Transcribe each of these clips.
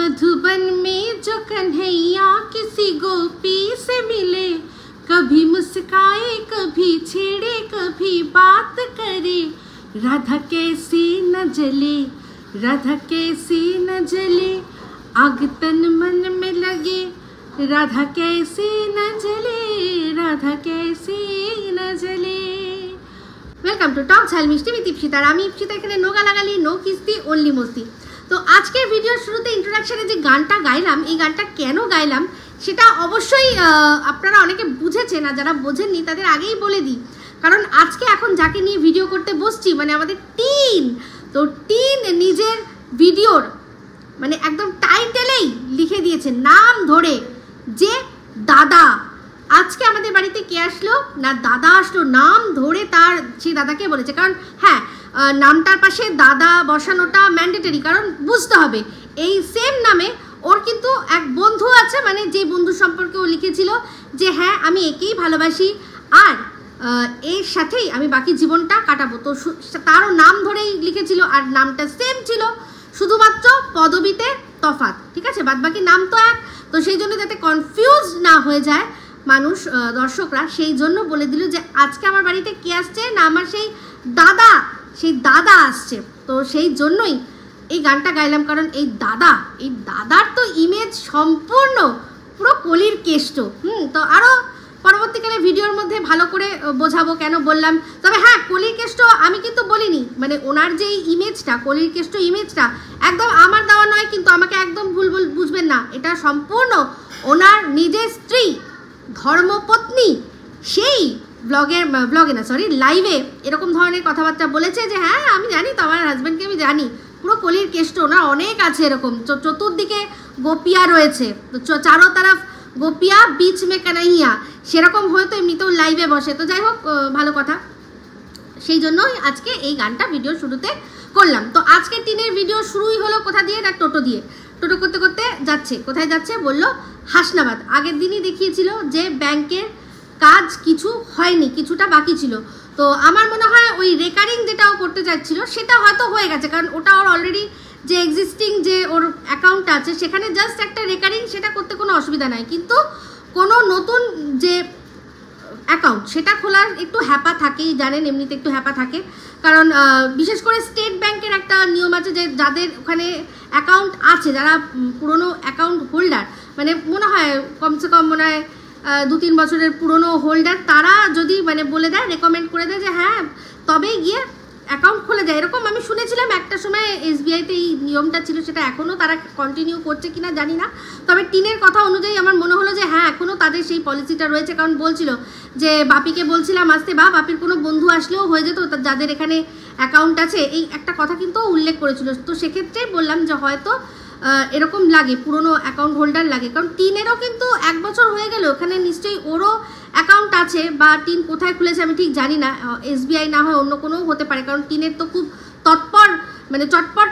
मधुबन में जो कन्हैया किसी गोपी से मिले, कभी मुस्काए कभी छेड़े कभी बात करे, राधा कैसे न जले, राधा कैसे न जले, आग तन मन में लगे, राधा कैसे न जले, राधा कैसे न जले। वेलकम टू टॉक झाल मिष्टी विद इप्सिता। আমি ইপ্সিতা, এখানে নো গালাগালি, নো কিস্তি, অনলি মস্তি। তো আজকের ভিডিওর শুরুতে ইন্ট্রোডাকশনে যে গানটা গাইলাম, এই গানটা কেন গাইলাম সেটা অবশ্যই আপনারা অনেকে বুঝেছেন, আর যারা বোঝেননি তাদের আগেই বলে দিই। কারণ আজকে এখন যাকে নিয়ে ভিডিও করতে বসছি, মানে আমাদের টিন, তো টিন নিজের ভিডিওর মানে একদম টাইটেলেই লিখে দিয়েছে নাম ধরে যে দাদা। আজকে আমাদের বাড়িতে কে আসলো না, দাদা আসলো, নাম ধরে তার সেই দাদাকে বলেছে। কারণ হ্যাঁ, নামটার পাশে দাদা বসানোটা ম্যান্ডেটরি, কারণ বুঝতে হবে এই সেম নামে ওর কিন্তু এক বন্ধু আছে, মানে যে বন্ধু সম্পর্কে ও লিখেছিল যে হ্যাঁ আমি একেই ভালোবাসি আর এর সাথেই আমি বাকি জীবনটা কাটাবো। তো তারও নাম ধরেই লিখেছিল আর নামটা সেম ছিল, শুধুমাত্র পদবিতে তফাৎ, ঠিক আছে, বাদ বাকি নাম তো এক। তো সেই জন্য যাতে কনফিউজ না হয়ে যায় মানুষ, দর্শকরা, সেই জন্য বলে দিল যে আজকে আমার বাড়িতে কে আসছে না, আমার সেই দাদা আসছে। তো সেই জন্যই এই গানটা গাইলাম, কারণ এই দাদার তো ইমেজ সম্পূর্ণ পুরো কলির কেষ্ট। তো আরও পরবর্তীকালে ভিডিওর মধ্যে ভালো করে বোঝাবো কেন বললাম। তবে হ্যাঁ, কলির কেষ্ট আমি কিন্তু বলিনি, মানে ওনার যে ইমেজটা, কলির কেষ্ট ইমেজটা একদম আমার দেওয়া নয়, কিন্তু আমাকে একদম ভুল বুঝবেন না, এটা সম্পূর্ণ ওনার নিজের স্ত্রী, ধর্মপত্নী, সেই ব্লগে না সরি লাইভে এরকম ধরনের কথাবার্তা বলেছে যে হ্যাঁ আমি জানি, তো আমার হাজব্যান্ডকে আমি জানি, পুরো কলির কেষ্ট ওনার অনেক আছে এরকম, চতুর্দিকে গোপিয়া রয়েছে, তো চারো তরফ গোপিয়া বিচ মে কানাইয়া, সেরকম হয়তো এমনিতেও লাইভে বসে। তো যাই হোক, ভালো কথা, সেই জন্যই আজকে এই গানটা ভিডিও শুরুতে করলাম। তো আজকে টিনের ভিডিও শুরুই হলো কোথা দিয়ে না, টোটো দিয়ে। টোটো করতে করতে যাচ্ছে, কোথায় যাচ্ছে বললো হাসনাবাদ। আগের দিনই দেখিয়েছিল যে ব্যাংকের কাজ কিছু হয়নি, কিছুটা বাকি ছিল। তো আমার মনে হয় ওই রেকারিং যেটা ও করতে চাচ্ছিল সেটা হয়তো হয়ে গেছে, কারণ ওটা ওর অলরেডি যে এক্সিস্টিং যে ওর অ্যাকাউন্ট আছে সেখানে জাস্ট একটা রেকারিং, সেটা করতে কোনো অসুবিধা নাই। কিন্তু কোনো নতুন যে অ্যাকাউন্ট সেটা খোলার একটু হ্যাপা থাকেই, জানেন এমনিতে একটু হ্যাপা থাকে, কারণ বিশেষ করে স্টেট ব্যাংকের একটা নিয়ম আছে যে যাদের ওখানে অ্যাকাউন্ট আছে, যারা পুরনো অ্যাকাউন্ট হোল্ডার, মানে মনে হয় কমসে কম মনে হয় 2-3 বছরের পুরনো হোল্ডার, তারা যদি মানে বলে দেয়, রেকমেন্ড করে দেয় যে হ্যাঁ তবেই গিয়ে অ্যাকাউন্ট খুলে যায়। এরকম আমি শুনেছিলাম একটা সময় এসবিআইতে এই নিয়মটা ছিল, সেটা এখনও তারা কন্টিনিউ করছে কিনা জানি না। তবে টিনের কথা অনুযায়ী আমার মনে হলো যে হ্যাঁ এখনও তাদের সেই পলিসিটা রয়েছে, কারণ বলছিল যে বাপিকে বলছিলাম আসতে, বাপির কোনো বন্ধু আসলেও হয়ে যেত যাদের এখানে অ্যাকাউন্ট আছে, এই একটা কথা কিন্তু উল্লেখ করেছিল। তো সেক্ষেত্রেই বললাম যে হয়তো এরকম লাগে, পুরনো অ্যাকাউন্ট হোল্ডার লাগে, কারণ টিনেরও কিন্তু 1 বছর হয়ে গেল, ওখানে নিশ্চয়ই ওরও অ্যাকাউন্ট আছে, বা টিন কোথায় খুলেছে আমি ঠিক জানি না, এসবিআই না হয় অন্য কোনোও হতে পারে, কারণ টিনের তো খুব চটপট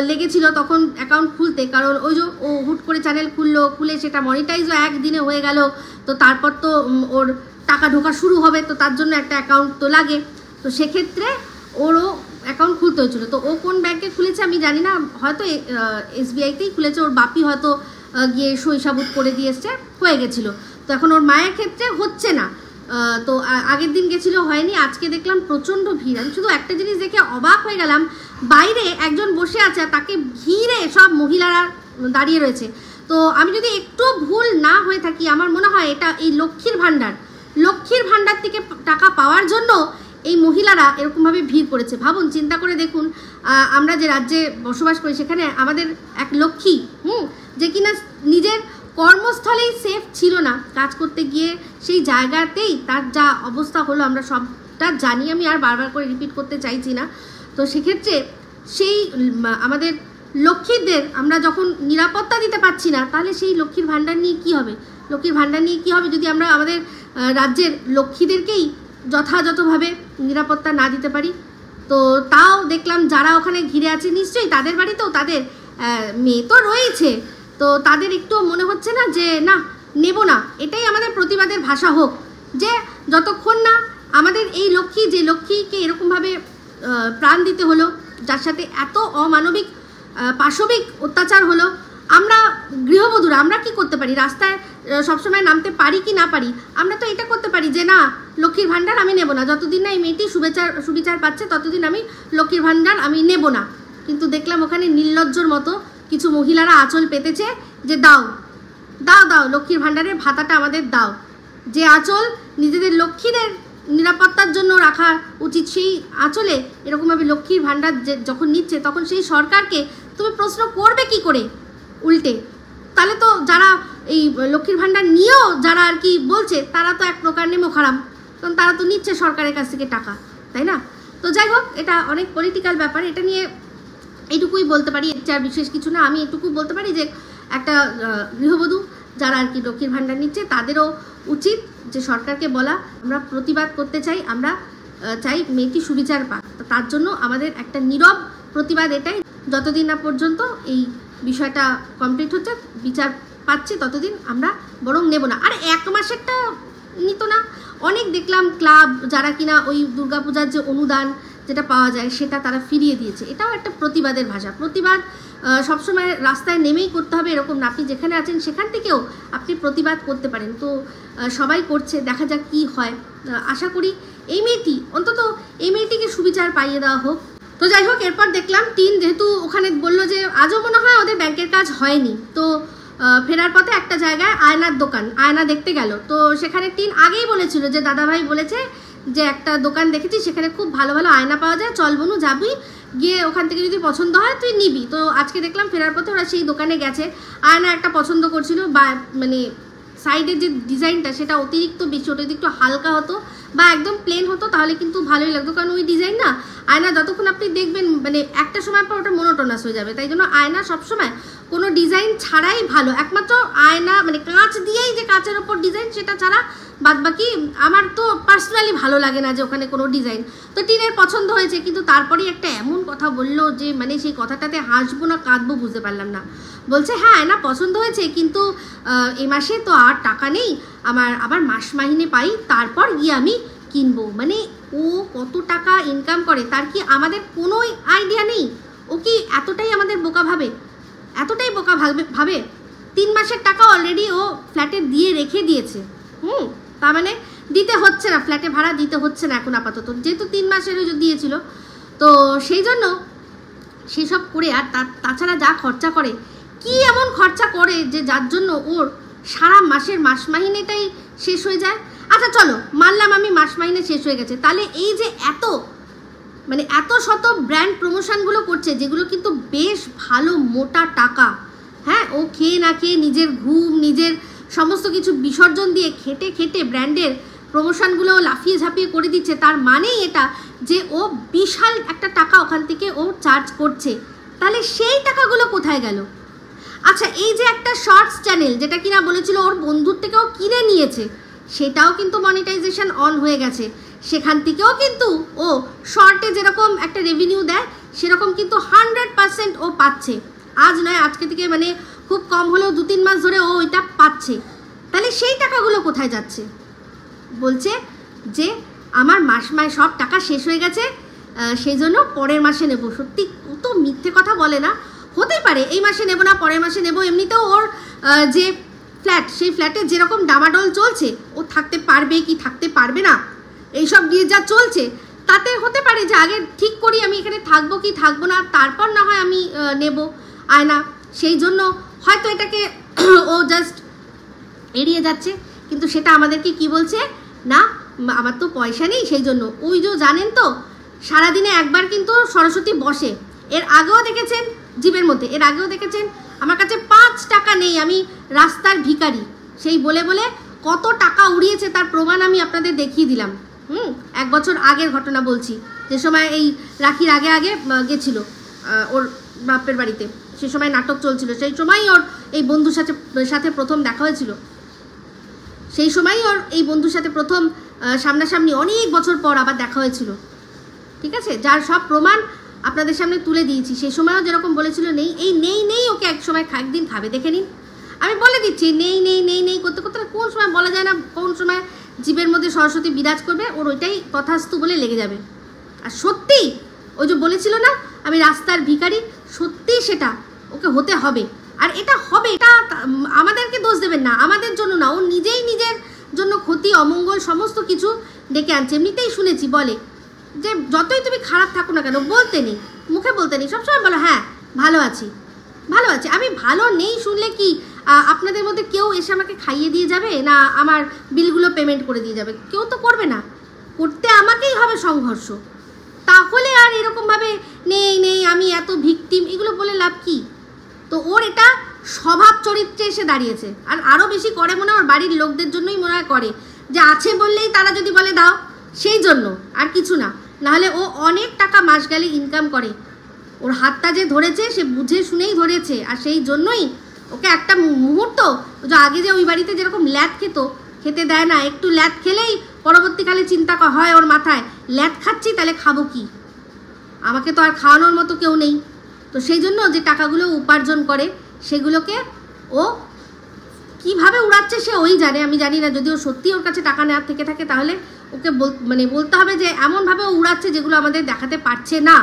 লেগেছিল তখন অ্যাকাউন্ট খুলতে, কারণ ওই যে ও হুট করে চ্যানেল খুলে সেটা মনিটাইজও একদিনে হয়ে গেল, তো তারপর তো ওর টাকা ঢোকা শুরু হবে, তো তার জন্য একটা অ্যাকাউন্ট তো লাগে। তো সেক্ষেত্রে ওরও অ্যাকাউন্ট খুলতে হয়েছিল। তো ও কোন ব্যাংকে খুলেছে আমি জানি না, হয়তো এসবিআইতেই খুলেছে, ওর বাপি হয়তো গিয়ে সই সাবুত করে দিয়ে এসছে, হয়ে গেছিলো। তো এখন ওর মায়ের ক্ষেত্রে হচ্ছে না। তো আগের দিন গেছিলো, হয়নি, আজকে দেখলাম প্রচণ্ড ভিড়। আমি শুধু একটা জিনিস দেখে অবাক হয়ে গেলাম, বাইরে একজন বসে আছে, তাকে ভিড়ে সব মহিলারা দাঁড়িয়ে রয়েছে। তো আমি যদি একটু ভুল না হয়ে থাকি, আমার মনে হয় এটা এই লক্ষ্মীর ভাণ্ডার থেকে টাকা পাওয়ার জন্য এই মহিলারা এরকমভাবে ভিড় করেছে। ভাবুন, চিন্তা করে দেখুন, আমরা যে রাজ্যে বসবাস করি সেখানে আমাদের এক লক্ষ্মী, যে কিনা নিজের কর্মস্থলেই সেফ ছিল না, কাজ করতে গিয়ে সেই জায়গাতেই তার যা অবস্থা হলো আমরা সবটা জানি, আমি আর বারবার করে রিপিট করতে চাইছি না। তো সেক্ষেত্রে সেই আমাদের লক্ষ্মীদের আমরা যখন নিরাপত্তা দিতে পারছি না, তাহলে সেই লক্ষ্মীর ভাণ্ডার নিয়ে কী হবে? যদি আমরা আমাদের রাজ্যের লক্ষ্মীদেরকেই যথাযথভাবে নিরাপত্তা না দিতে পারি। তো তাও দেখলাম যারা ওখানে ঘিরে আছে, নিশ্চয়ই তাদের বাড়িতেও তাদের মেয়ে তো রয়েছে, তো তাদের একটু মনে হচ্ছে না যে না নেব না। এটাই আমাদের প্রতিবাদের ভাষা হোক, যে যতক্ষণ না আমাদের এই লক্ষ্মী, যে লক্ষ্মীকে এরকমভাবে প্রাণ দিতে হলো, যার সাথে এত অমানবিক পাশবিক অত্যাচার হলো, আমরা গৃহবধূরা আমরা কি করতে পারি, রাস্তায় সবসময় নামতে পারি কি না পারি? আমরা তো এটা করতে পারি যে না, লক্ষ্মীর ভাণ্ডার আমি নেব না, যতদিন না এই মেয়েটি সুবিচার পাচ্ছে ততদিন আমি লক্ষ্মীর ভাণ্ডার আমি নেব না। কিন্তু দেখলাম ওখানে নির্লজ্জর মতো কিছু মহিলারা আঁচল পেতেছে যে দাও দাও দাও, লক্ষ্মীর ভাণ্ডারের ভাতাটা আমাদের দাও। যে আঁচল নিজেদের লক্ষ্মীদের নিরাপত্তার জন্য রাখা উচিত, সেই আঁচলে এরকমভাবে লক্ষ্মীর ভাণ্ডার যখন নিচ্ছে, তখন সেই সরকারকে তুমি প্রশ্ন করবে কি করে উল্টে? তাহলে তো যারা এই লক্ষ্মীর ভাণ্ডার নিয়েও যারা আর কি বলছে, তারা তো এক প্রকার নেমো খারাপ, কারণ তারা তো নিচ্ছে সরকারের কাছ থেকে টাকা, তাই না? তো যাই হোক, এটা অনেক পলিটিক্যাল ব্যাপার, এটা নিয়ে এইটুকুই বলতে পারি, এর চেয়ে বিশেষ কিছু না। আমি এটুকু বলতে পারি যে একটা গৃহবধূ যারা আর কি লক্ষ্মীর ভাণ্ডার নিচ্ছে, তাদেরও উচিত যে সরকারকে বলা, আমরা প্রতিবাদ করতে চাই, আমরা চাই মেয়েটি সুবিচার পাক। তার জন্য আমাদের একটা নীরব প্রতিবাদ এটাই, যতদিন না পর্যন্ত এই বিষয়টা কমপ্লিট হচ্ছে, বিচার পাচ্ছে, ততদিন আমরা বরং নেব না। আর 1 মাসেরটা নিত না, অনেক দেখলাম ক্লাব যারা কিনা ওই দুর্গাপূজার যে অনুদান যেটা পাওয়া যায় সেটা তারা ফিরিয়ে দিয়েছে। এটাও একটা প্রতিবাদের ভাষা। প্রতিবাদ সবসময় রাস্তায় নেমেই করতে হবে এরকম না, আপনি যেখানে আছেন সেখান থেকেও আপনি প্রতিবাদ করতে পারেন। তো সবাই করছে, দেখা যাক কি হয়। আশা করি এই মেয়েটি, অন্তত এই মেয়েটিকে সুবিচার পাইয়ে দেওয়া হোক। তো যাই হোক, এরপর দেখলাম টিন যেহেতু ওখানে বললো যে আজও মনে হয় ওদের ব্যাংকের কাজ হয়নি, তো ফেরার পথে একটা জায়গায় আয়নার দোকান, আয়না দেখতে গেল। তো সেখানে টিন আগেই বলেছিল যে দাদাভাই বলেছে যে একটা দোকান দেখেছি, সেখানে খুব ভালো ভালো আয়না পাওয়া যায়, চল বনু যাবি, গিয়ে ওখান থেকে যদি পছন্দ হয় তুই নিবি। তো আজকে দেখলাম ফেরার পথে ওরা সেই দোকানে গেছে, আয়না একটা পছন্দ করছিল, বা মানে সাইডের যে ডিজাইনটা সেটা অতিরিক্ত বেশি, ওটা যদি একটু হালকা হতো বা একদম প্লেন হতো তাহলে কিন্তু ভালোই লাগতো, কারণ ওই ডিজাইন না আয়না যতক্ষণ আপনি দেখবেন মানে একটা সময় পর ওটা মনোটোনাস হয়ে যাবে। তাই জন্য আয়না সবসময় কোনো ডিজাইন ছাড়াই ভালো, একমাত্র আয়না মানে কাঁচ দিয়েই যে কাঁচের ওপর ডিজাইন সেটা ছাড়া বাদ বাকি আমার তো পার্সোনালি ভালো লাগে না যে ওখানে কোনো ডিজাইন। তো টিনের পছন্দ হয়েছে, কিন্তু তারপরেই একটা এমন কথা বললো যে মানে সেই কথাটাতে হাসবো না কাঁদবো বুঝতে পারলাম না। বলছে হ্যাঁ আয়না পছন্দ হয়েছে, কিন্তু এই মাসে তো আর টাকা নেই, আবার মাস মাহিনে পাই, তারপর গিয়ে আমি কিনবো। মানে ও কত টাকা ইনকাম করে তার কি আমাদের কোনো আইডিয়া নেই? ও কি এতটাই আমাদের বোকা ভাবে? এতটাই বোকা ভাবে 3 মাসের টাকা অলরেডি ও ফ্ল্যাটে দিয়ে রেখে দিয়েছে। তার মানে দিতে হচ্ছে না, ফ্ল্যাটে ভাড়া দিতে হচ্ছে না এখন আপাতত, যেহেতু 3 মাসেরও দিয়েছিল। তো সেই জন্য সেসব করে, আর তাছাড়া যা খরচা করে, কি এমন খরচা করে যে যার জন্য ওর সারা মাসের মাস মাহিনেটাই শেষ হয়ে যায়। আচ্ছা চলো মানলাম আমি মাস মাহিনে শেষ হয়ে গেছে, তাহলে এই যে এত শত ব্র্যান্ড প্রমোশনগুলো করছে যেগুলো কিন্তু বেশ ভালো মোটা টাকা, হ্যাঁ, ও খেয়ে না খেয়ে নিজের ঘুম নিজের সমস্ত কিছু বিসর্জন দিয়ে খেটে খেটে ব্র্যান্ডের প্রমোশনগুলো লাফিয়ে ঝাঁপিয়ে করে দিচ্ছে, তার মানেই এটা যে ও বিশাল একটা টাকা ওখান থেকে ও চার্জ করছে। তাহলে সেই টাকাগুলো কোথায় গেল? আচ্ছা এই যে একটা শর্টস চ্যানেল যেটা কিনা বলেছিল ওর বন্ধুর থেকেও কিনে নিয়েছে, সেটাও কিন্তু মনিটাইজেশন অন হয়ে গেছে, সেখান থেকেও কিন্তু ও শর্টে যেরকম একটা রেভিনিউ দেয় সেরকম কিন্তু 100% ও পাচ্ছে। আজ নয় আজকে থেকে মানে খুব কম হলেও 2-3 মাস ধরে ও ওইটা পাচ্ছে। তাহলে সেই টাকাগুলো কোথায় যাচ্ছে? বলছে যে আমার মাসে সব টাকা শেষ হয়ে গেছে, সেই জন্য পরের মাসে নেব। সত্যি ও তো মিথ্যে কথা বলে না। হতেই পারে এই মাসে নেব না পরের মাসে নেব, এমনিতেও ওর যে ফ্ল্যাট সেই ফ্ল্যাটে যেরকম ডামাডোল চলছে, ও থাকতে পারবে কি থাকতে পারবে না এইসব নিয়ে যা চলছে, তাতে হতে পারে যে আগে ঠিক করি আমি এখানে থাকবো কি থাকবো না, তারপর না হয় আমি নেব আয়না। সেই জন্য হয়তো এটাকে ও জাস্ট এড়িয়ে যাচ্ছে, কিন্তু সেটা আমাদেরকে কি বলছে না আমার তো পয়সা নেই, সেই জন্য। ওই যে জানেন তো সারাদিনে একবার কিন্তু সরস্বতী বসে, এর আগেও দেখেছেন জিপের মধ্যে, এর আগেও দেখেছেন আমার কাছে 5 টাকা নেই, আমি রাস্তার ভিখারি, সেই বলে বলে কত টাকা উড়িয়েছে তার প্রমাণ আমি আপনাদের দেখিয়ে দিলাম। 1 বছর আগের ঘটনা বলছি, যে সময় এই রাখির আগে আগে গেছিল ওর বাপের বাড়িতে, সেই সময় নাটক চলছিল, সেই সময়ই ওর এই বন্ধুর সাথে প্রথম দেখা হয়েছিল, সেই সময়ই ওর এই বন্ধুর সাথে প্রথম সামনাসামনি অনেক বছর পর আবার দেখা হয়েছিল, ঠিক আছে, যার সব প্রমাণ আপনাদের সামনে তুলে দিয়েছি। সেই সময়ও যেরকম বলেছিল নেই, এই নেই ওকে একদিন খাবে, দেখে নিন। আমি বলে দিচ্ছি নেই করতে করতে কোন সময় বলা যায় না, কোন সময় জীবের মধ্যে সরস্বতী বিরাজ করবে, ওর ওইটাই তথাস্তু বলে লেগে যাবে। আর সত্যি ওই যে বলেছিল না আমি রাস্তার ভিখারি, সত্যিই সেটা ওকে হতে হবে, আর এটা হবে, এটা আমাদেরকে দোষ দেবেন না, আমাদের জন্য না, ও নিজেই নিজের জন্য ক্ষতি অমঙ্গল সমস্ত কিছু ডেকে আনছে। এমনিতেই শুনেছি বলে যে যতই তুমি খারাপ থাকো না কেন, বলতে নেই, মুখে বলতে নেই, সবসময় বলো হ্যাঁ ভালো আছি ভালো আছি। আমি ভালো নেই শুনলে কি আপনাদের মধ্যে কেউ এসে আমাকে খাইয়ে দিয়ে যাবে না আমার বিলগুলো পেমেন্ট করে দিয়ে যাবে? কেউ তো করবে না, করতে আমাকেই হবে সংঘর্ষ। তাহলে আর এরকমভাবে নেই নেই আমি এত ভিকটিম এগুলো বলে লাভ কি? তো ওর এটা স্বভাব চরিত্রে এসে দাঁড়িয়েছে। আর আরও বেশি করে মনে হয় ওর বাড়ির লোকদের জন্যই মনে হয় করে, যে আছে বললেই তারা যদি বলে দাও সেই জন্য, আর কিছু না। নাহলে ও অনেক টাকা মাস গেলে ইনকাম করে, ওর হাতটা যে ধরেছে সে বুঝে শুনেই ধরেছে। আর সেই জন্যই ওকে একটা মুহূর্ত যে আগে যে ওই বাড়িতে যেরকম ল্যাদ খেতে দেয় না, একটু ল্যাদ খেলেই পরবর্তীকালে চিন্তা হয় ওর মাথায়, ল্যাদ খাচ্ছি তাহলে খাবো কি, আমাকে তো আর খাওয়ানোর মতো কেউ নেই। তো সেই জন্য যে টাকাগুলো উপার্জন করে সেগুলোকে ও কিভাবে উড়াচ্ছে সে ওই জানে, আমি জানি না। যদি ও সত্যি ওর কাছে টাকা নেওয়ার থেকে থাকে তাহলে ওকে বলতে হবে যে এমনভাবে ও উড়াচ্ছে যেগুলো আমাদের দেখাতে পারছে না।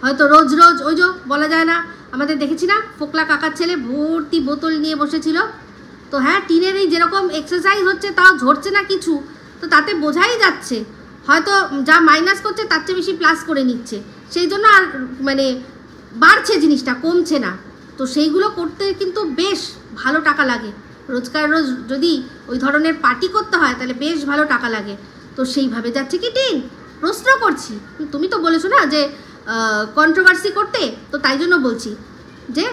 হয়তো রোজ রোজ ওই যে বলা যায় না, আমাদের দেখেছি না ফোকলা কাকার ছেলে ভর্তি বোতল নিয়ে বসেছিল, তো হ্যাঁ টিনের এই যেরকম এক্সারসাইজ হচ্ছে তাও ঝরছে না কিছু, তো তাতে বোঝাই যাচ্ছে হয়তো যা মাইনাস করছে তার চেয়ে বেশি প্লাস করে নিচ্ছে, সেই জন্য আর বাড়ছে জিনিসটা, কমছে না। তো সেইগুলো করতে কিন্তু বেশ ভালো টাকা লাগে, রোজকার রোজ যদি ওই ধরনের পার্টি করতে হয় তাহলে বেশ ভালো টাকা লাগে। তো সেইভাবে যাচ্ছে কি টিন? প্রশ্ন করছি, তুমি তো বলেছো না যে কন্ট্রোভার্সি করতে, তো তাই জন্য বলছি যে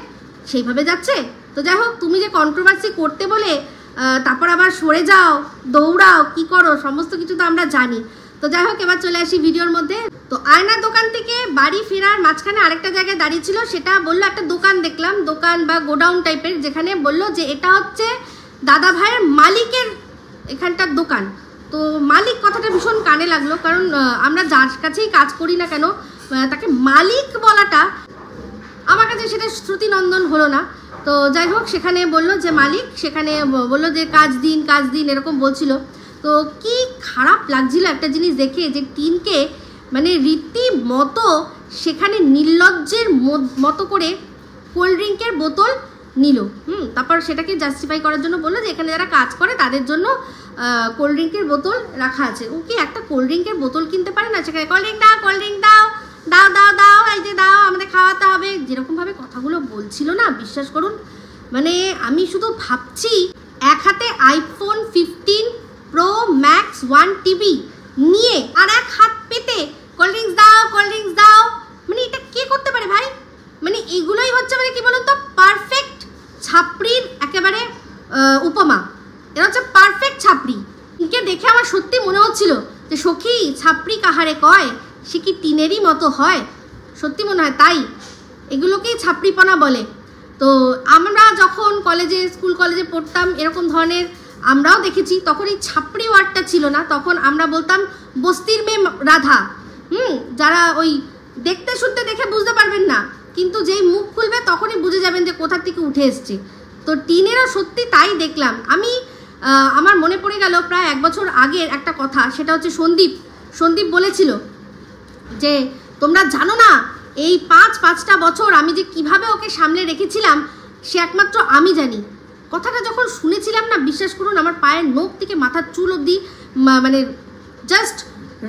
সেইভাবে যাচ্ছে। তো যাই হোক, তুমি যে কন্ট্রোভার্সি করতে বলে তারপর আবার সরে যাও, দৌড়াও, কি করো, সমস্ত কিছু তো আমরা জানি। তো যাই হোক, এবার চলে আসি ভিডিওর মধ্যে। তো আয়নার দোকান থেকে বাড়ি ফেরার মাঝখানে আরেকটা জায়গায় দাঁড়িয়ে ছিল, সেটা বললো একটা দোকান দেখলাম, দোকান বা গোডাউন টাইপের, যেখানে বললো যে এটা হচ্ছে দাদা ভাইয়ের মালিকের এখানটার দোকান। তো মালিক কথাটা ভীষণ কানে লাগলো, কারণ আমরা যার কাছেই কাজ করি না কেন তাকে মালিক বলাটা আমার কাছে সেটা শ্রুতিনন্দন হলো না। তো যাই হোক, সেখানে বললো যে মালিক, সেখানে বললো যে কাজ দিন এরকম বলছিল। তো কি খারাপ লাগছিল একটা জিনিস দেখে, যে টিনকে রীতিমতো সেখানে নির্লজ্জের মতো করে কোল্ড ড্রিঙ্কের বোতল নিল। তারপর সেটাকে জাস্টিফাই করার জন্য বললো যে এখানে যারা কাজ করে তাদের জন্য কোল্ড ড্রিঙ্কের বোতল রাখা আছে। ও কি একটা কোল্ড ড্রিঙ্কের বোতল কিনতে পারে না? সেখানে কোল্ড ড্রিঙ্ক দাও, এই যে দাও, আমাদের খাওয়াতে হবে, যেরকমভাবে কথাগুলো বলছিল না, বিশ্বাস করুন, আমি শুধু ভাবছি এক হাতে আইফোন 15 প্রো ম্যাক্স 1 টিভি নিয়ে আর এক হাত পেতে কোল্ড ড্রিঙ্কস দাও, এটা কে করতে পারে ভাই? এগুলোই হচ্ছে কি বলুন তো, পারফেক্ট ছাপড়ির একেবারে উপমা। এরা হচ্ছে পারফেক্ট ছাপড়ি। একে দেখে আমার সত্যি মনে হচ্ছিল যে সখী ছাপড়ি কাহারে কয়, সে কি টিনেরই মতো হয়? সত্যি মনে হয় তাই, এগুলোকেই ছাপড়িপনা বলে। তো আমরা যখন স্কুল কলেজে পড়তাম এরকম ধরনের আমরাও দেখেছি, তখন এই ছাপড়ি ওয়ার্ডটা ছিল না, তখন আমরা বলতাম বস্তির মেয়ে রাধা। যারা ওই দেখতে শুনতে দেখে বুঝতে পারবেন না, কিন্তু যেই মুখ খুলবে তখনই বুঝে যাবেন যে কোথা থেকে উঠে এসছে। তো টিনেরও সত্যি তাই দেখলাম আমি। আমার মনে পড়ে গেল প্রায় 1 বছর আগের একটা কথা, সেটা হচ্ছে সন্দীপ বলেছিল যে তোমরা জানো না এই 5-5টা বছর আমি যে কিভাবে ওকে সামলে রেখেছিলাম সে একমাত্র আমি জানি। কথাটা যখন শুনেছিলাম না, বিশ্বাস করুন আমার পায়ের নখ থেকে মাথার চুল অবধি জাস্ট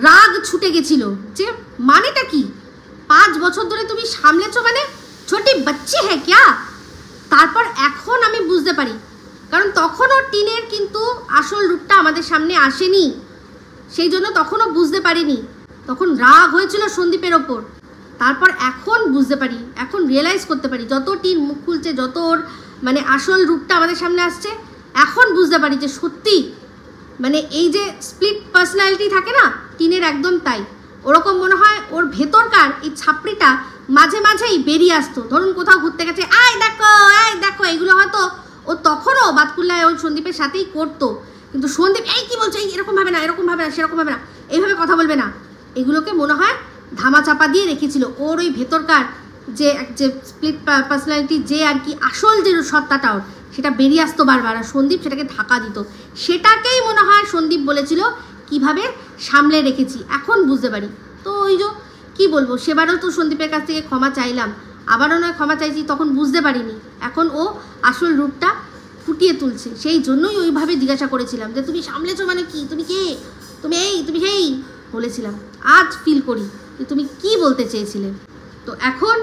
রাগ ছুটে গেছিল, যে মানেটা কি? 5 বছর ধরে তুমি সামলেছো, ছোটি বাচ্চি হ্যাঁ ক্যা? তারপর এখন আমি বুঝতে পারি, কারণ তখনও টিনের কিন্তু আসল রূপটা আমাদের সামনে আসেনি, সেই জন্য তখনও বুঝতে পারিনি, তখন রাগ হয়েছিল সন্দীপের ওপর। তারপর এখন বুঝতে পারি, এখন রিয়েলাইজ করতে পারি, যত টিন মুখ খুলছে, যত ওর আসল রূপটা আমাদের সামনে আসছে, এখন বুঝতে পারি যে সত্যি এই যে স্প্লিট পার্সোনালিটি থাকে না টিনের, একদম তাই। ওরকম মনে হয় ওর ভেতরকার এই ছাপড়িটা মাঝে মাঝেই বেরিয়ে আসতো। ধরুন কোথাও ঘুরতে গেছে, আয় দেখো, এগুলো হয়তো ও তখনও বাতকুল্লায় ওই সন্দীপের সাথেই করতো, কিন্তু সন্দীপ এই কি বলছে, এরকম ভাবে না, সেরকম ভাবে না, এইভাবে কথা বলবে না, এগুলোকে মনে হয় ধামা চাপা দিয়ে রেখেছিল। ওর ওই ভেতরকার যে স্প্লিট পার্সোনালিটি, যে আর কি আসল যে সত্তাটা ওর, সেটা বেরিয়ে আসতো বারবার, আর সন্দীপ সেটাকে ধাক্কা দিত। সেটাকেই মনে হয় সন্দীপ বলেছিল কিভাবে সামলে রেখেছি, এখন বুঝতে পারি। তো ওই যে কী বলবো, সেবারও তো সন্দীপের কাছ থেকে ক্ষমা চাইলাম, আবারও নয় ক্ষমা চাইছি, তখন বুঝতে পারিনি। এখন ও আসল রূপটা ফুটিয়ে তুলছে, সেই জন্যই ওইভাবে জিজ্ঞাসা করেছিলাম যে তুমি সামলেছো মানে কি, তুমি কে, তুমি এই, তুমি সেই বলেছিলাম। আজ ফিল করি যে তুমি কি বলতে চেয়েছিলে। তো এখন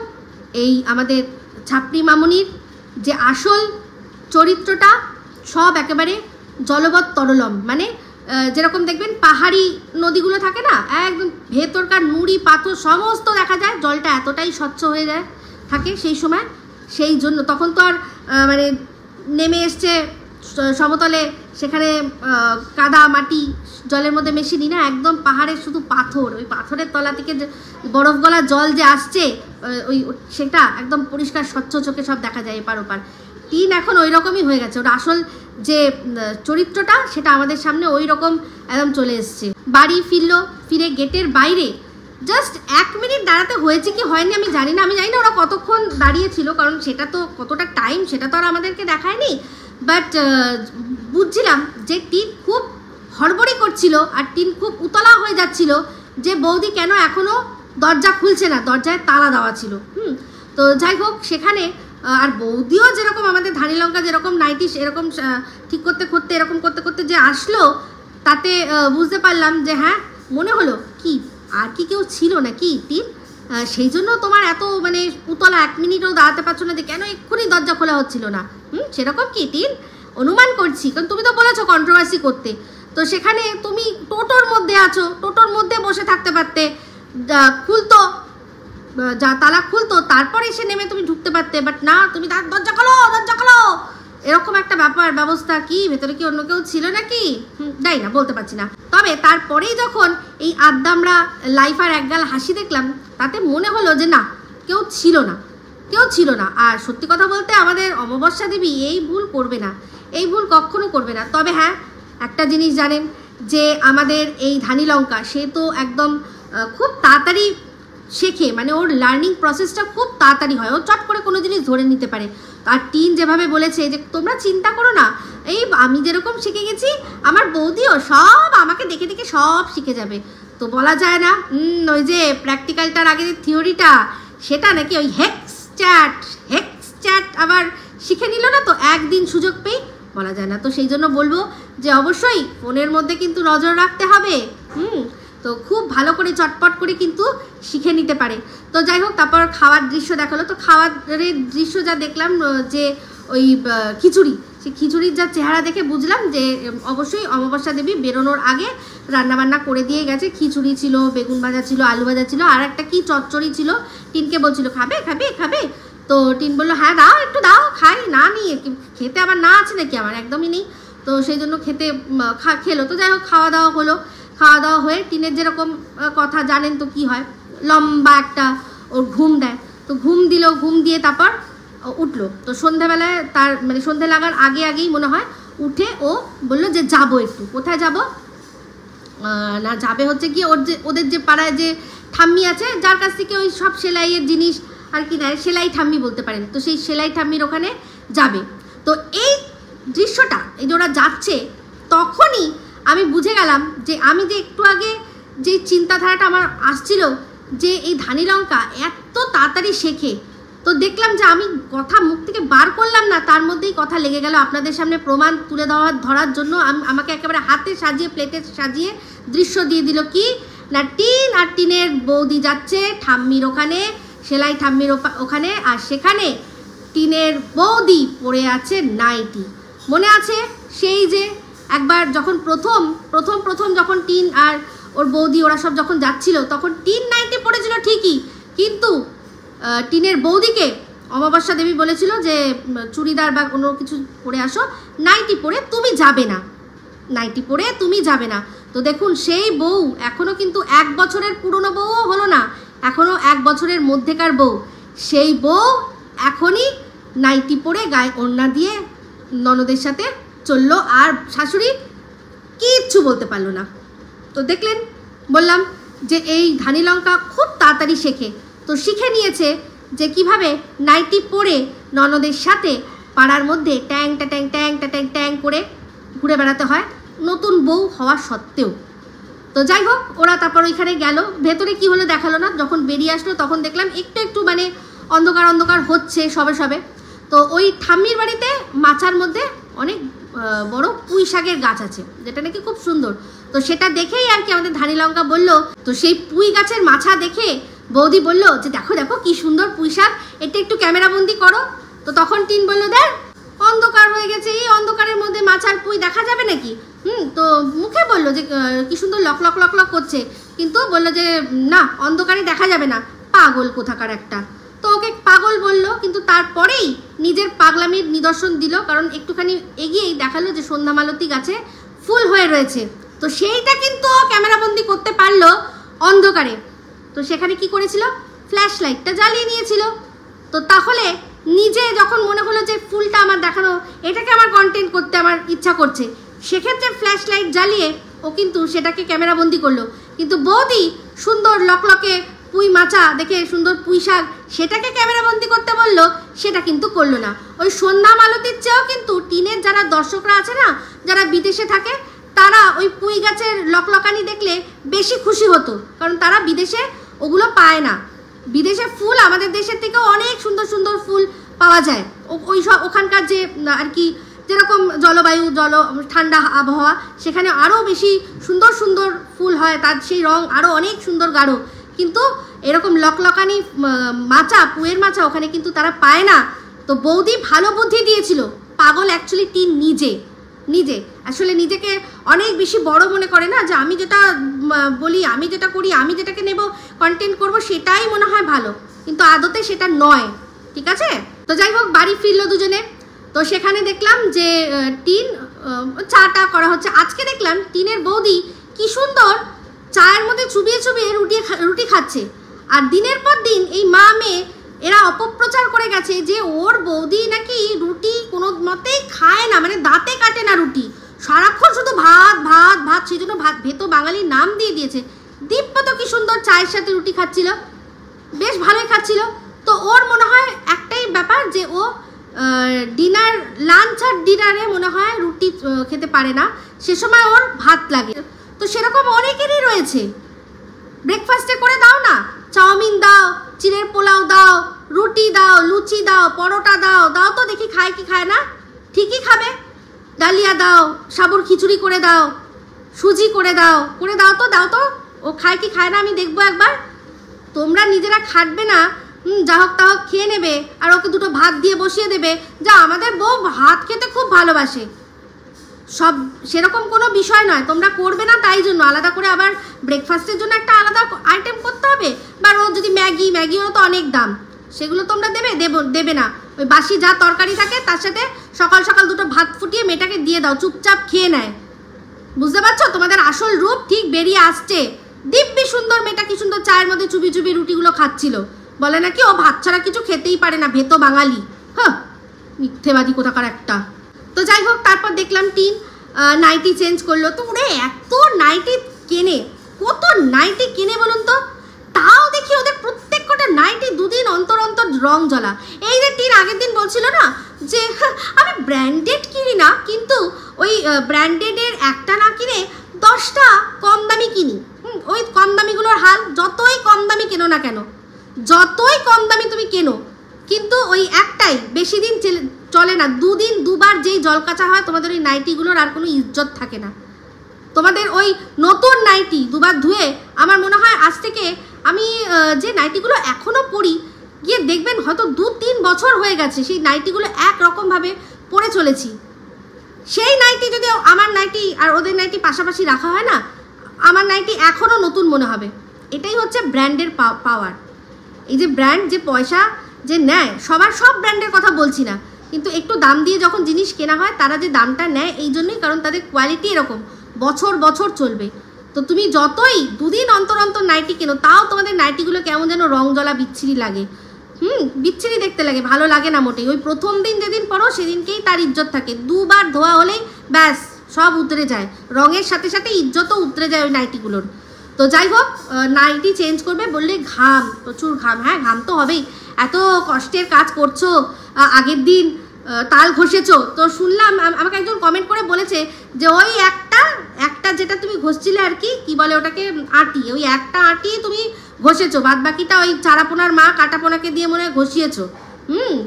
এই আমাদের ছাপড়ি মামুনির যে আসল চরিত্রটা সব একেবারে জলবৎ তরলম, মানে যেরকম দেখবেন পাহাড়ি নদীগুলো থাকে না, একদম ভেতরকার নুড়ি পাথর সমস্ত দেখা যায়, জলটা এতটাই স্বচ্ছ হয়ে যায় থাকে সেই সময়। সেই জন্য তখন তো আর মানে নেমে এসছে সমতলে, সেখানে কাদা মাটি জলের মধ্যে মেশিনি না, একদম পাহাড়ের শুধু পাথর, ওই পাথরের তলা থেকে বরফ গলা জল যে আসছে ওই সেটা একদম পরিষ্কার স্বচ্ছ চোখে সব দেখা যায় এপার ওপার। টিন এখন ওই রকমই হয়ে গেছে, ওর আসল যে চরিত্রটা সেটা আমাদের সামনে ওই রকম একদম চলে এসছে। বাড়ি ফিরলো, ফিরে গেটের বাইরে জাস্ট 1 মিনিট দাঁড়াতে হয়েছে কি হয়নি আমি জানি না, ওরা কতক্ষণ দাঁড়িয়েছিল, কারণ সেটা তো কতটা টাইম সেটা তো আর আমাদেরকে দেখায়নি। বাট বুঝছিলাম যে টিন খুব হড়বড়ি করছিল আর টিন খুব উতলা হয়ে যাচ্ছিল যে বৌদি কেন এখনও দরজা খুলছে না, দরজায় তালা দেওয়া ছিল। তো যাই হোক সেখানে আর বৌদিও যেরকম আমাদের ধানি লঙ্কা যেরকম নাইটি এরকম ঠিক করতে করতে এরকম করতে করতে যে আসলো, তাতে বুঝতে পারলাম যে হ্যাঁ মনে হলো কি আর কি কেউ ছিল নাকি টিন, সেই জন্য তোমার এত মানে উতলা 1 মিনিটও দাঁড়াতে পারছো না যে কেন এক্ষুনি দরজা খোলা হচ্ছিল না। সেরকম কি টিন অনুমান করছি, কারণ তুমি তো বলেছো কন্ট্রোভার্সি করতে, তো সেখানে তুমি টোটোর মধ্যে আছো, টোটোর মধ্যে বসে থাকতে পারতে, খুলতো যা তালা খুলতো তারপরে এসে নেমে তুমি ঢুকতে পারতে, বাট না তুমি দরজা খোলো দরজা খোলো এরকম একটা ব্যাপার ব্যবস্থা। কি ভেতরে কি অন্য কেউ ছিল নাকি যাই না, বলতে পারছি না। তবে তারপরেই যখন এই আদ্দামরা লাইফ আর একগাল হাসি দেখলাম, তাতে মনে হলো যে না কেউ ছিল না, কেউ ছিল না। আর সত্যি কথা বলতে আমাদের অমাবস্যা দেবী এই ভুল করবে না, এই ভুল কখনো করবে না। তবে হ্যাঁ একটা জিনিস জানেন যে আমাদের এই ধানি লঙ্কা সে তো একদম খুব তাড়াতাড়ি শেখে, মানে ওর লার্নিং প্রসেসটা খুব তাড়াতাড়ি হয়, ও চট করে কোনো জিনিস ধরে নিতে পারে। আর টিন যেভাবে বলেছে যে তোমরা চিন্তা করো না, এই আমি যেরকম শিখে গেছি আমার বৌদিও সব আমাকে দেখে দেখে সব শিখে যাবে। তো বলা যায় না ওই যে প্র্যাকটিক্যালটার আগে যে থিওরিটা সেটা নাকি ওই হেক্স চ্যাট আবার শিখে নিল না, তো একদিন সুযোগ পেয়ে বলা যায় না। তো সেই জন্য বলবো যে অবশ্যই ফোনের মধ্যে কিন্তু নজর রাখতে হবে, তো খুব ভালো করে চটপট করে কিন্তু শিখে নিতে পারে। তো যাই হোক তারপর খাওয়ার দৃশ্য দেখালো, তো খাওয়ারের দৃশ্য যা দেখলাম যে ওই খিচুড়ি, সেই খিচুড়ির যা চেহারা দেখে বুঝলাম যে অবশ্যই অমাবস্যা দেবী বেরোনোর আগে রান্নাবান্না করে দিয়ে গেছে। খিচুড়ি ছিল, বেগুন ভাজা ছিল, আলু ভাজা ছিল, আর একটা কি চচ্চড়ি ছিল। টিনকে বলছিল খাবে খাবে খাবে, তো টিন বললো হ্যাঁ দাও একটু দাও খাই, না নিয়ে খেতে আবার না আছে নাকি আমার, একদমই নেই। তো সেই জন্য খেলো। তো যাই হোক খাওয়া দাওয়া হলো, খাওয়া দাওয়া হয়ে টিনের যেরকম কথা জানেন তো কি হয়, লম্বা একটা ওর ঘুম দেয়, তো ঘুম দিল, ঘুম দিয়ে তারপর উঠলো। তো সন্ধ্যাবেলায় তার মানে সন্ধ্যে লাগার আগেই মনে হয় উঠে ও বললো যে যাবো একটু, কোথায় যাব না, যাবে হচ্ছে কি ওদের যে পাড়ায় যে ঠাম্মি আছে যার কাছ থেকে ওই সব সেলাইয়ের জিনিস আর কি নেয়, সেলাই ঠাম্মি বলতে পারেন, তো সেই সেলাই ঠাম্মির ওখানে যাবে। তো এই দৃশ্যটা এই যে ওরা যাচ্ছে তখনই আমি বুঝে গেলাম যে আমি যে একটু আগে যে চিন্তাধারাটা আমার আসছিল যে এই ধানি লঙ্কা এত তাড়াতাড়ি শেখে, তো দেখলাম যে আমি কথা মুখ থেকে বার করলাম না, তার মধ্যেই কথা লেগে গেল আপনাদের সামনে প্রমাণ তুলে ধরার জন্য। আমাকে একেবারে হাতে সাজিয়ে প্লেটে সাজিয়ে দৃশ্য দিয়ে দিল কি না, টিন আর টিনের বৌদি যাচ্ছে ঠাম্মির ওখানে, সেলাই ঠাম্মির ওখানে, আর সেখানে টিনের বৌদি পরে আছে নাইটি। মনে আছে সেই যে একবার যখন প্রথম যখন টিন আর ওর বৌদি ওরা সব যখন যাচ্ছিল তখন টিন নাইটি পরেছিল ঠিকই, কিন্তু টিনের বৌদিকে অমাবস্যা দেবী বলেছিল যে চুড়িদার বা কোনো কিছু পরে আসো, নাইটি পরে তুমি যাবে না, নাইটি পরে তুমি যাবে না। তো দেখুন সেই বউ এখনও কিন্তু 1 বছরের পুরনো বউও হলো না, এখনও 1 বছরের মধ্যেকার বউ, সেই বউ এখনই নাইটি পরে গায়ে ওড়না দিয়ে ননদের সাথে চললো, আর শাশুড়ি কিচ্ছু বলতে পারলো না। তো দেখলেন, বললাম যে এই ধানি লঙ্কা খুব তাড়াতাড়ি শেখে, তো শিখে নিয়েছে যে কিভাবে নাইটি পরে ননদের সাথে পাড়ার মধ্যে ট্যাং ট্যাং ট্যাং ট্যাং ট্যাং করে ঘুরে বেড়াতে হয়, নতুন বউ হওয়া সত্ত্বেও। তো যাই হোক ওরা তারপর ওইখানে গেল, ভেতরে কি হলো দেখালো না, যখন বেরিয়ে আসলো তখন দেখলাম একটু মানে অন্ধকার অন্ধকার হচ্ছে সবে সবে। তো ওই ঠাম্মির বাড়িতে মাচার মধ্যে অনেক বড় পুঁই শাকের গাছ আছে, যেটা নাকি খুব সুন্দর। তো সেটা দেখেই আর কি আমাদের ধানি লঙ্কা বলল, তো সেই পুঁই গাছের মাছা দেখে বৌদি বলল যে দেখো দেখো কি সুন্দর পুঁই শাক, এটা একটু ক্যামেরাবন্দি করো। তো তখন টিন বলল দেখ অন্ধকার হয়ে গেছে, এই অন্ধকারের মধ্যে মাছার পুঁই দেখা যাবে নাকি? তো মুখে বললো যে কি সুন্দর লক লক লক লক করছে, কিন্তু বললো যে না অন্ধকারে দেখা যাবে না, পাগল কোথাকার একটা। তো ওকে পাগল বললো, কিন্তু তারপরেই নিজের পাগলামির নিদর্শন দিল, কারণ একটুখানি এগিয়েই দেখালো যে সন্ধ্যামালতী গাছে ফুল হয়ে রয়েছে। তো সেইটা কিন্তু ক্যামেরাবন্দি করতে পারলো অন্ধকারে। তো সেখানে কি করেছিল, ফ্ল্যাশ লাইটটা জ্বালিয়ে নিয়েছিল। তো তাহলে নিজে যখন মনে হলো যে ফুলটা আমার দেখানো, এটাকে আমার কন্টেন্ট করতে আমার ইচ্ছা করছে, সেক্ষেত্রে ফ্ল্যাশ লাইট জ্বালিয়ে ও কিন্তু সেটাকে ক্যামেরাবন্দি করলো। কিন্তু বৌদি সুন্দর লকলকে পুঁই মাচা দেখে সুন্দর পুঁই শাক, সেটাকে ক্যামেরাবন্দি করতে বললো, সেটা কিন্তু করলো না। ওই সন্ধ্যামালতীর চেয়েও কিন্তু টিনের যারা দর্শকরা আছে না, যারা বিদেশে থাকে, তারা ওই পুঁই গাছের লকলকানি দেখলে বেশি খুশি হতো, কারণ তারা বিদেশে ওগুলো পায় না। বিদেশে ফুল আমাদের দেশের থেকেও অনেক সুন্দর সুন্দর ফুল পাওয়া যায়। ওই সব ওখানকার যে আর কি যেরকম জলবায়ু ঠান্ডা আবহাওয়া, সেখানে আরও বেশি সুন্দর সুন্দর ফুল হয়, তার সেই রং আরও অনেক সুন্দর গাঢ়। কিন্তু এরকম লকলকানি মাচা, পুঁয়ের মাচা ওখানে কিন্তু তারা পায় না। তো বৌদি ভালো বুদ্ধি দিয়েছিল, পাগল অ্যাকচুয়ালি টিন নিজে আসলে নিজেকে অনেক বেশি বড় মনে করে না, যে আমি যেটা বলি, আমি যেটা করি, আমি যেটাকে নেব কন্টেন্ট করব, সেটাই মনে হয় ভালো, কিন্তু আদতে সেটা নয়। ঠিক আছে, তো যাই হোক বাড়ি ফিরলো দুজনে। তো সেখানে দেখলাম যে টিন চাটা করা হচ্ছে। আজকে দেখলাম টিনের বৌদি কি সুন্দর চায়ের মধ্যে চুবিয়ে চুবিয়ে রুটি খাচ্ছে। আর দিনের পর দিন এই মা মেয়ে এরা অপপ্রচার করে গেছে যে ওর বৌদি নাকি রুটি কোনো মতেই খায় না, মানে দাঁতে কাটে না রুটি, সারাক্ষণ শুধু ভাত ভাত ভাত, সেই জন্য ভেতো বাঙালির নাম দিয়ে দিয়েছে। দিব্য তো কি সুন্দর চায়ের সাথে রুটি খাচ্ছিল, বেশ ভালোই খাচ্ছিল। তো ওর মনে হয় একটাই ব্যাপার যে ও ডিনার, লাঞ্চ আর ডিনারে মনে হয় রুটি খেতে পারে না, সে সময় ওর ভাত লাগে। তো সেরকম অনেকেরই রয়েছে, ব্রেকফাস্টে করে দাও না, চাউমিন দাও, চিড়ের পোলাও দাও, রুটি দাও, লুচি দাও, পরোটা দাও, দাও তো দেখি খায় কি খায় না, ঠিকই খাবে। ডালিয়া দাও, সাবুর খিচুড়ি করে দাও, সুজি করে দাও তো ও খায় কি খায় না আমি দেখবো একবার। তোমরা নিজেরা খাটবে না, যা হোক তা হোক খেয়ে নেবে, আর ওকে দুটো ভাত দিয়ে বসিয়ে দেবে, যা আমাদের বউ ভাত খেতে খুব ভালোবাসে। সব সেরকম কোনো বিষয় নয়, তোমরা করবে না, তাই জন্য আলাদা করে আবার ব্রেকফাস্টের জন্য একটা আলাদা আইটেম করতে হবে। বা ও যদি ম্যাগিও তো অনেক দাম, সেগুলো তোমরা দেবে না। ওই বাসি যা তরকারি থাকে তার সাথে সকাল সকাল দুটো ভাত ফুটিয়ে মেয়েটাকে দিয়ে দাও, চুপচাপ খেয়ে নেয়। বুঝতে পারছো, তোমাদের আসল রূপ ঠিক বেরিয়ে আসছে। দিব্যি সুন্দর মেয়েটা কি সুন্দর চায়ের মধ্যে চুবি চুবি রুটিগুলো খাচ্ছিল, বলে নাকি ও ভাত ছাড়া কিছু খেতেই পারে না, ভেতো বাঙালি। হ্যাঁ, মিথ্যেবাদী কোথাকার একটা। তো যাই হোক তারপর দেখলাম টিন নাইটি চেঞ্জ করলো। তো ওরে এত নাইটি কেনে, কত নাইটি কেনে বলুন তো, তাও দেখি ওদের প্রত্যেক কটা নাইটি দুদিন অন্তর অন্তর রং জ্বলা। এই যে টিন আগের দিন বলছিল না যে আমি ব্র্যান্ডেড কিনি না, কিন্তু ওই ব্র্যান্ডেডের একটা না কিনে 10টা কম দামি কিনি। ওই কম দামিগুলোর হাল, যতই কম দামি কেনো না কেন, যতই কম দামি তুমি কেনো, কিন্তু ওই একটাই বেশি দিন চলে না। দুবার যেই জল কাঁচা হয় তোমাদের ওই নাইটিগুলোর আর কোনো ইজ্জত থাকে না। তোমাদের ওই নতুন নাইটি দুবার ধুয়ে, আমার মনে হয় আজ থেকে আমি যে নাইটিগুলো এখনও পরি, গিয়ে দেখবেন হয়তো 2-3 বছর হয়ে গেছে সেই নাইটিগুলো একরকমভাবে পরে চলেছি। সেই নাইটি যদি আমার নাইটি আর ওদের নাইটি পাশাপাশি রাখা হয় না, আমার নাইটি এখনও নতুন মনে হবে। এটাই হচ্ছে ব্র্যান্ডের পাওয়ার। এই যে ব্র্যান্ড যে পয়সা যে নেয়, সব ব্র্যান্ডের কথা বলছি না, কিন্তু একটু দাম দিয়ে যখন জিনিস কেনা হয় তারা যে দামটা নেয় এই জন্যই, কারণ তাদের কোয়ালিটি এরকম বছর বছর চলবে। তো তুমি যতই দুদিন অন্তর অন্তর নাইটি কেনো, তাও তোমাদের নাইটিগুলো কেমন যেন রং জ্বলা বিচ্ছিরি লাগে। বিচ্ছিরি দেখতে লাগে, ভালো লাগে না মোটেই। ওই প্রথম দিন যেদিন পরো সেদিনকেই তার ইজ্জত থাকে, দুবার ধোয়া হলেই ব্যাস সব উতরে যায়, রঙের সাথে সাথে ইজ্জতও উতরে যায় ওই নাইটিগুলোর। তো যাই হোক নাইটি চেঞ্জ করবে বললে ঘাম, প্রচুর ঘাম। হ্যাঁ, ঘাম তো হবেই, এত কষ্টের কাজ করছো, আগের দিন তাল ঘষেছো। তো শুনলাম আমাকে একজন কমেন্ট করে বলেছে যে ওই একটা তালেরটা যেটা তুমি ঘষছিলে আর কি, কি বলে ওটাকে, আটি, ওই একটা আটি তুমি ঘষেছো, বাদ বাকিটা ওই চারাপোনার মা কাটাপোনাকে দিয়ে মনে হয় ঘষিয়েছো।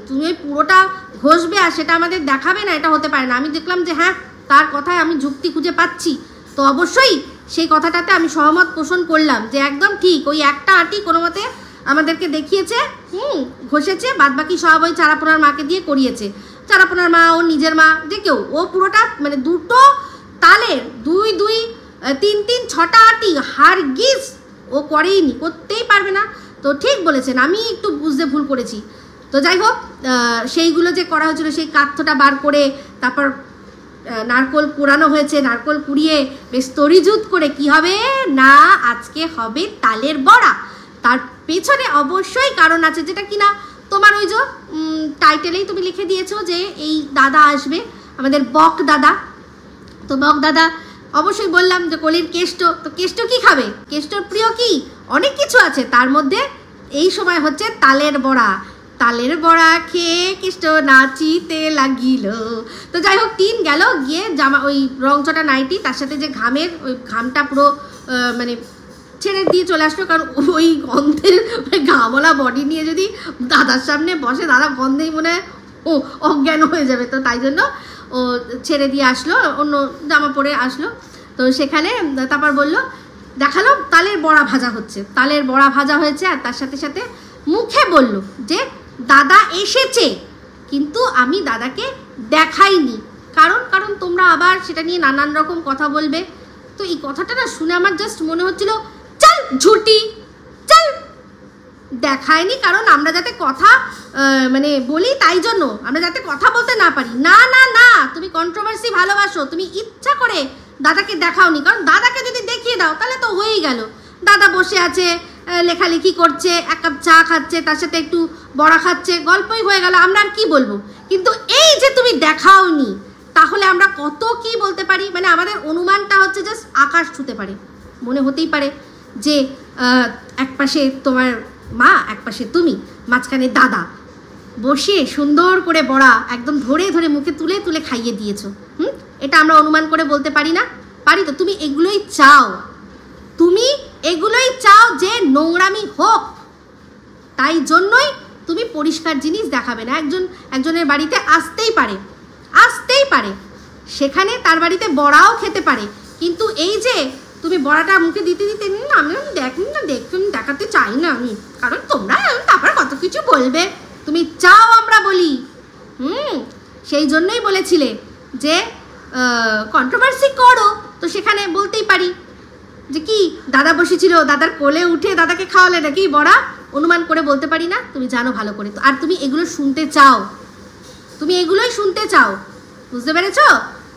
তুমি ওই পুরোটা ঘষবে আর সেটা আমাদের দেখাবে না, এটা হতে পারে না। আমি দেখলাম যে হ্যাঁ তার কথায় আমি যুক্তি খুঁজে পাচ্ছি, তো অবশ্যই সেই কথাটাতে আমি সহমত পোষণ করলাম যে একদম ঠিক, ওই একটা আটি কোনো মতে আমাদেরকে দেখিয়েছে, ঘষেছে, বাদ বাকি সব ওই চারাপোনার মাকে দিয়ে করিয়েছে। চারাপোনার মা, ও নিজের মা, যে কেউ, ও পুরোটা মানে দুটো তালের 2 2 3 3 6টা আটি হারগিজ ও করেইনি, করতেই পারবে না। তো ঠিক বলেছেন, আমি একটু বুঝতে ভুল করেছি। তো যাই হোক, সেইগুলো যে করা হয়েছিল, সেই কাঠটা বার করে তারপর নারকোল কুড়ানো হয়েছে, নারকোল কুড়িয়ে বেশ তরিজুত করে কি হবে না, আজকে হবে তালের বড়া। তার পেছনে অবশ্যই কারণ আছে, যেটা কিনা তোমার ওই যে টাইটেলেই তুমি লিখে দিয়েছো যে এই দাদা আসবে, আমাদের বক দাদা। তো বক দাদা অবশ্যই বললাম যে কলির কেষ্ট, তো কেষ্ট কি খাবে, কেষ্টর প্রিয় কি অনেক কিছু আছে, তার মধ্যে এই সময় হচ্ছে তালের বড়া। তালের বড়া খেয়ে কেষ্ট নাচিতে লাগিল। তো যাই হোক, টিন গেল গিয়ে জামা, ওই রংচটা নাইটি, তার সাথে যে ঘামের ওই ঘামটা পুরো মানে ছেড়ে দিয়ে চলে আসলো, কারণ ওই গন্ধের ঘামলা বডি নিয়ে যদি দাদার সামনে বসে, দাদা গন্ধেই মনে হয় ও অজ্ঞান হয়ে যাবে। তো তাই জন্য ও ছেড়ে দিয়ে আসলো, অন্য জামা পরে আসলো। তো সেখানে তারপর বললো, দেখালো তালের বড়া ভাজা হচ্ছে, তালের বড়া ভাজা হয়েছে, আর তার সাথে সাথে মুখে বলল যে দাদা এসেছে, কিন্তু আমি দাদাকে দেখাইনি, কারণ তোমরা আবার সেটা নিয়ে নানান রকম কথা বলবে। তো এই কথাটা না শুনে আমার জাস্ট মনে হচ্ছিল, চল ঝুটি চল, দেখায়নি কারণ আমরা যাতে কথা মানে বলি, তাই জন্য আমরা যাতে কথা বলতে না পারি। না না না, তুমি কন্ট্রোভার্সি ভালোবাসো, তুমি ইচ্ছা করে দাদাকে দেখাওনি, কারণ দাদাকে যদি দেখিয়ে দাও তাহলে তো হয়েই গেল। দাদা বসে আছে, লেখালেখি করছে, এক কাপ চা খাচ্ছে, তার সাথে একটু বড়া খাচ্ছে, গল্পই হয়ে গেল, আমরা আর কি বলবো। কিন্তু এই যে তুমি দেখাওনি, তাহলে আমরা কত কি বলতে পারি, মানে আমাদের অনুমানটা হচ্ছে জাস্ট আকাশ ছুতে পারে। মনে হতেই পারে যে এক পাশে তোমার মা, এক পাশে তুমি, মাঝখানে দাদা বসে সুন্দর করে বড়া একদম ধরে ধরে মুখে তুলে তুলে খাইয়ে দিয়েছো। এটা আমরা অনুমান করে বলতে পারি না? পারি তো। তুমি এগুলোই চাও, তুমি এগুলোই চাও যে নোংরামি হোক, তাই জন্যই তুমি পরিষ্কার জিনিস দেখাবে না। একজনের বাড়িতে আসতেই পারে, সেখানে তার বাড়িতে বড়াও খেতে পারে, কিন্তু এই যে তুমি বড়াটা মুখে দিতে দিতে আমি দেখাতে চাই না আমি, কারণ তোমরা তারপর কত কিছু বলবে, তুমি চাও আমরা বলি। সেই জন্যই বলেছিলে যে কন্ট্রোভার্সি করো, তো সেখানে বলতেই পারি যে কি দাদা বসেছিল, দাদার কোলে উঠে দাদাকে খাওয়ালে নাকি বড়া, অনুমান করে বলতে পারি না? তুমি জানো ভালো করে। তো আর তুমি এগুলো শুনতে চাও, তুমি এগুলোই শুনতে চাও, বুঝতে পেরেছো?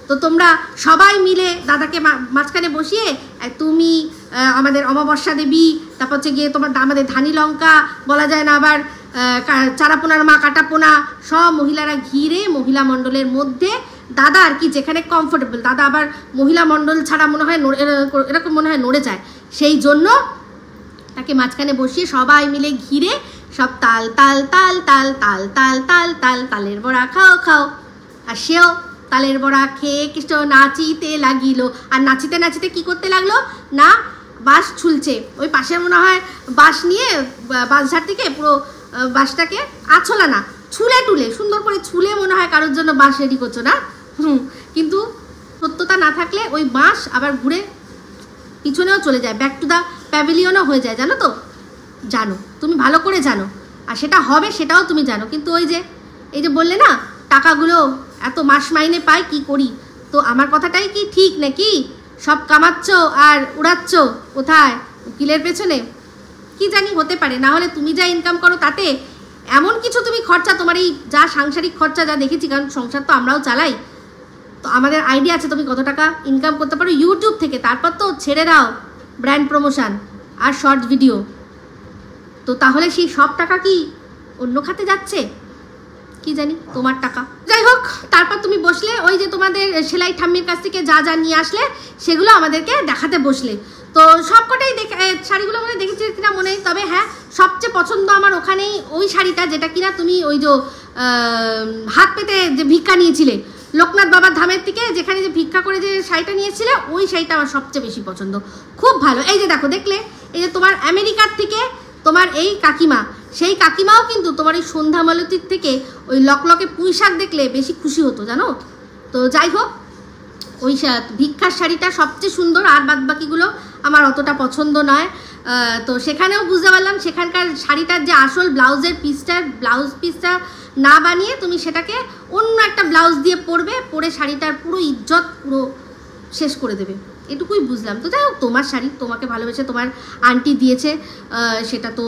তো তোমরা সবাই মিলে দাদাকে মাঝখানে বসিয়ে, তুমি আমাদের অমাবস্যা দেবী, তারপর হচ্ছে গিয়ে তোমার আমাদের ধানি লঙ্কা, বলা যায় না আবার চারাপোনার মা কাটাপোনা, সব মহিলারা ঘিরে মহিলা মণ্ডলের মধ্যে দাদা আর কি যেখানে কমফোর্টেবল, দাদা আবার মহিলা মণ্ডল ছাড়া মনে হয় এরকম মনে হয় নড়ে যায়, সেই জন্য তাকে মাঝখানে বসিয়ে সবাই মিলে ঘিরে সব তাল তাল তাল তাল তাল তাল তাল তাল তালের বড়া খাও খাও। আর সেও তালের বড়া খেয়ে কৃষ্ণ নাচিতে লাগিল। আর নাচিতে নাচিতে কি করতে লাগলো না, বাঁশ ছুলছে, ওই পাশে মনে হয় বাঁশ নিয়ে বাঁশঝাড় থেকে পুরো বাঁশটাকে আছলা না, ছুলে টুলে সুন্দর করে ছুলে মনে হয় কারোর জন্য বাঁশ রেডি করছো না। কিন্তু সত্যতা না থাকলে ওই বাঁশ আবার ঘুরে পিছনেও চলে যায়, ব্যাক টু দ্য প্যাভিলিয়নও হয়ে যায়, জানো তো? জানো, তুমি ভালো করে জানো, আর সেটা হবে সেটাও তুমি জানো। কিন্তু ওই যে এই যে বললে না টাকাগুলো এত মাস মাইনে পাই, কি করি? তো আমার কথাটাই কি ঠিক নাকি? সব কামাচ্ছ আর উড়াচ্ছ কোথায়? উকিলের পেছনে? কি জানি, হতে পারে। না হলে তুমি যা ইনকাম করো তাতে এমন কিছু তুমি খরচা, তোমার এই যা সাংসারিক খরচা যা দেখেছি, কারণ সংসার তো আমরাও চালাই, তো আমাদের আইডিয়া আছে তুমি কত টাকা ইনকাম করতে পারো ইউটিউব থেকে। তারপর তো ছেড়ে দাও ব্র্যান্ড প্রমোশন আর শর্ট ভিডিও, তো তাহলে সেই সব টাকা কি অন্য খাতে যাচ্ছে? কি জানি, তোমার টাকা। যাই হোক, তারপর তুমি বসলে ওই যে তোমাদের সেলাই ঠাম্মির কাছ থেকে যা যা নিয়ে আসলে সেগুলো আমাদেরকে দেখাতে বসলে। তো সবকটাই শাড়িগুলো মনে দেখেছি কিনা মনে, তবে হ্যাঁ সবচেয়ে পছন্দ আমার ওখানেই ওই শাড়িটা যেটা কিনা তুমি ওই যে হাত পেতে যে ভিক্ষা নিয়েছিলে, লোকনাথ বাবার ধামের থেকে যেখানে যে ভিক্ষা করে যে শাড়িটা নিয়েছিলে ওই শাড়িটা আমার সবচেয়ে বেশি পছন্দ, খুব ভালো। এই যে দেখো, দেখলে এই যে তোমার আমেরিকার থেকে তোমার এই কাকিমা, সেই কাকিমাও কিন্তু তোমার এই সন্ধ্যা মালতীর থেকে ওই লকলকে পুঁই শাক দেখলে বেশি খুশি হতো জানো। তো যাই হোক, ওই ভিক্ষার শাড়িটা সবচেয়ে সুন্দর, আর বাদ বাকিগুলো আমার অতটা পছন্দ নয়। তো সেখানেও বুঝতে পারলাম সেখানকার শাড়িটার যে আসল ব্লাউজ পিসটা না বানিয়ে তুমি সেটাকে অন্য একটা ব্লাউজ দিয়ে পরবে, পরে শাড়িটার পুরো ইজ্জত পুরো শেষ করে দেবে, এটুকুই বুঝলাম। তো যাই হোক, তোমার শাড়ি, তোমাকে ভালোবেসে তোমার আন্টি দিয়েছে, সেটা তো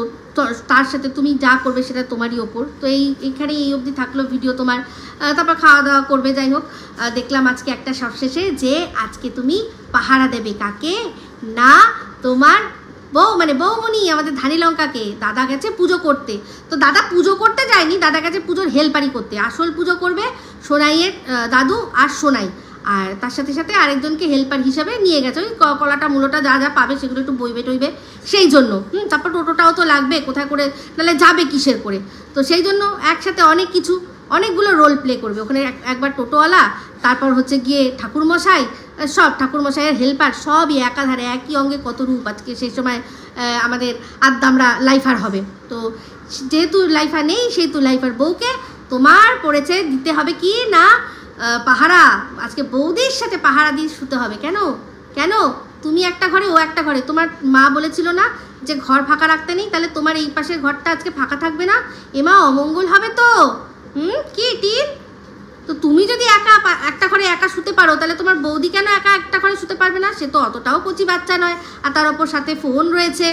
তার সাথে তুমি যা করবে সেটা তোমারই ওপর। তো এইখানে এই অবধি থাকলো ভিডিও তোমার, তারপর খাওয়া দাওয়া করবে। যাই হোক, দেখলাম আজকে একটা সবশেষে যে আজকে তুমি পাহারা দেবে কাকে না, তোমার বউ মানে বৌমণি আমাদের ধানি লঙ্কাকে। দাদা গেছে পুজো করতে, তো দাদা পুজো করতে যায়নি, দাদা গেছে পুজোর হেল্পারি করতে। আসল পুজো করবে সোনাইয়ের দাদু আর সোনাই, আর তার সাথে সাথে আরেকজনকে হেল্পার হিসাবে নিয়ে গেছে, ওই কলাটা মূলটা যা যা পাবে সেগুলো একটু বইবে টইবে সেই জন্য। তারপর টোটোটাও তো লাগবে, কোথায় করে নাহলে যাবে কিসের করে। তো সেই জন্য একসাথে অনেকগুলো রোল প্লে করবে ওখানে। একবার টোটোওয়ালা, তারপর হচ্ছে গিয়ে ঠাকুরমশাই, সব ঠাকুরমশাইয়ের হেল্পার সবই একাধারে একই অঙ্গে কত রূপ। আজকে সেই সময় আমাদের আদ্দামরা লাইফার হবে, তো যেহেতু লাইফার নেই সেহেতু লাইফার বউকে তোমার পড়েছে দিতে হবে কি না পাহারা। আজকে বৌদির সাথে পাহারা দিয়ে শুতে হবে। কেন কেন তুমি একটা ঘরে ও একটা ঘরে? তোমার মা বলেছিল না যে ঘর ফাঁকা রাখতে নেই, তাহলে তোমার এই পাশের ঘরটা আজকে ফাঁকা থাকবে না? এমা অমঙ্গল হবে তো। কি টিন, তো তুমি যদি একটা ঘরে একা শুতে পারো, তাহলে তোমার বৌদি কেন একা একটা ঘরে শুতে পারবে না? সে তো অতটাও কচি বাচ্চা নয়, আর তার ওপর সাথে ফোন রয়েছে।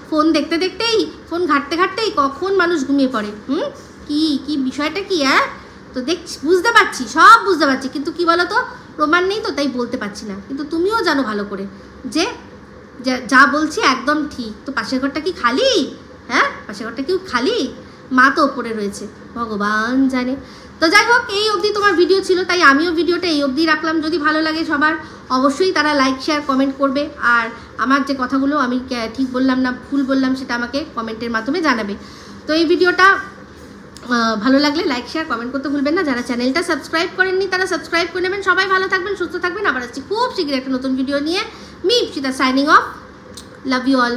ফোন দেখতে দেখতেই, ফোন ঘাঁটতে ঘাঁটতেই কখন মানুষ ঘুমিয়ে পড়ে। কি বিষয়টা কি? তো বুঝতে পারছি, সব বুঝতে পারছি, কিন্তু কি বলো তো, প্রমাণ নেই তো, তাই বলতে পারছি না। কিন্তু তুমিও জানো ভালো করে যে যা বলছি একদম ঠিক। তো পাশের ঘরটা কি খালি? হ্যাঁ, পাশের ঘরটা কি খালি? মা তো ওপরে রয়েছে, ভগবান জানে। তো যাই হোক, এই অবধি তোমার ভিডিও ছিল, তাই আমিও ভিডিওটা এই অবধি রাখলাম। যদি ভালো লাগে সবার, অবশ্যই তারা লাইক শেয়ার কমেন্ট করবে, আর আমার যে কথাগুলো আমি ঠিক বললাম না ভুল বললাম সেটা আমাকে কমেন্টের মাধ্যমে জানাবে। তো এই ভিডিওটা ভালো লাগলে লাইক শেয়ার কমেন্ট করতে ভুলবেন না। যারা চ্যানেলটা সাবস্ক্রাইব করেননি তারা সাবস্ক্রাইব করে নেবেন। সবাই ভালো থাকবেন, সুস্থ থাকবেন। আবার আসছি খুব শীঘ্রই একটা নতুন ভিডিও নিয়ে। Me Ipsita signing off. Love you all.